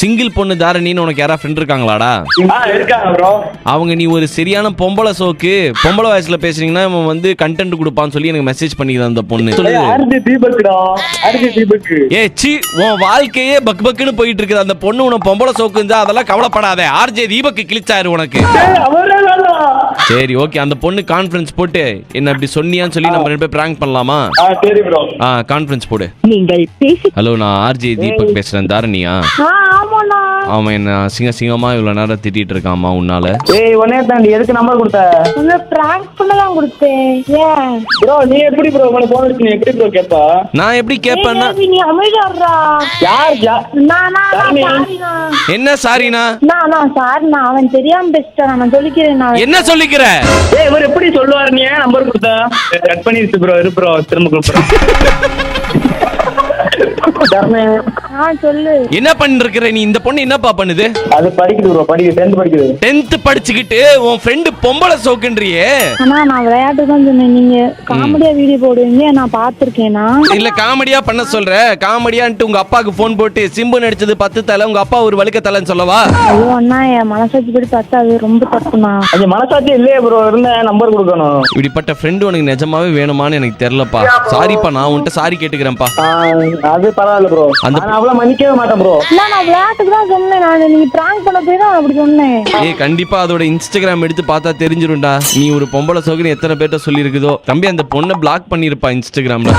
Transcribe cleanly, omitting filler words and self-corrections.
Single பொண்ணு தாரணின்னு உனக்கு யாரா ஃப்ரெண்ட் இருக்காங்களாடா? இருக்காங்க ப்ரோ. அவங்க நீ ஒரு சரியான பொம்பளை சோக்கு, பொம்பளை வயசுல பேசுறீங்கன்னா இவன் வந்து கண்டென்ட் கொடுப்பான்னு சொல்லி எனக்கு மெசேஜ் பண்ணிக்குது அந்த பொண்ணு. ஏ சி, உன் வாழ்க்கையே பக் பக்குன்னு போயிட்டு இருக்குது. அந்த பொண்ணு உன பொம்பளை சோக்கு இருந்தா அதெல்லாம் கவலைப்படாத. ஆர்ஜே தீபக் கிழிச்சாரு உனக்கு. சரி ஓகே, அந்த பொண்ணு கான்ஃபரன்ஸ் போட்டு என்ன அப்படி சொன்னியான்னு சொல்லி நம்ம ரெண்டு பேர் பிராங்க் பண்ணலாமா? சரி ப்ரோ. கான்ஃபரன்ஸ் போடு. நீங்கள் பேசி. ஹலோ, நான் ஆர்ஜே தீபக் பேசுறேன். தாரணியா? அவன் என்ன சிங்கமா இவ்வளவு நேரம் திட்டிட்டு இருக்காமா உன்னால? உடனே தாண்டி எதுக்கு நம்பர் கொடுத்த? பிராங்க் பண்ணதான் கொடுத்தேன். ஏன் ப்ரோ நீ எப்படி ப்ரோ உனக்கு போன் அடிச்சு நீ எப்படி ப்ரோ கேப்பா? நான் எப்படி கேப்பேன்னா நீ அமைதியாடுறா. என்ன சாரினா? சாரிண்ணா, அவன் தெரியாம பேசிட்டான். நான் சொல்லிக்கிறேன். என்ன சொல்லிக்கிற? இவர் எப்படி சொல்லுவாரு? நீ ஏன் நம்பர் கொடுத்த? கட் பண்ணிருச்சு ப்ரோ. இரு ப்ரோ, திரும்ப கூப்பிடுறேன். சொல்லு. என்ன பண்ணிருக்கிற நீ? இந்த பொண்ணு என்னப்பா பண்ணுது? அது படிக்குது ப்ரோ, படிக்குது, 10th படிக்குது. 10th படிச்சுக்கிட்டு உன் ஃப்ரெண்ட் பொம்பளை சோக்குன்றியே. அண்ணா நான் விளையாட்டு தான் சொன்னேன். நீங்க காமெடியா வீடியோ போடுவீங்க, நான் பாத்துருக்கேனா? இல்ல காமெடியா பண்ண சொல்ற. காமெடியான்ட்டு உங்க அப்பாக்கு போன் போட்டு சிம்பு நடிச்சது 10 தலை, உங்க அப்பா ஒரு வழுக்க தலைன்னு சொல்லவா? ஐயோ அண்ணா, என் மனசாட்சி படி பார்த்தா அது ரொம்ப தப்புண்ணா. அது மனசாட்சி இல்லையே ப்ரோ, இருந்த நம்பர் கொடுக்கணும். இப்படிப்பட்ட ஃப்ரெண்ட் உனக்கு நிஜமாவே வேணுமான்னு எனக்கு தெரியலப்பா. சாரிப்பா, நான் உன்கிட்ட சாரி கேட்டுக்கிறேன்ப்பா. அது பரவாயில்ல ப்ரோ, அந்த அவ்வளவு மன்னிக்கவே மாட்டேன் ப்ரோ. நான் விளையாட்டுக்கு தான் சொன்னேன். நான் நீங்க பிராங்க் பண்ண போய் தான் அப்படி சொன்னேன். ஏய் கண்டிப்பா அதோட இன்ஸ்டாகிராம் எடுத்து பார்த்தா தெரிஞ்சிரும்டா. நீ ஒரு பொம்பளை சோக்குன்னு எத்தனை பேர்ட்ட சொல்லி இருக்குதோ. தம்பி அந்த பொண்ணை பிளாக் பண்ணிருப்பா இன்ஸ்டாகிராம்ல.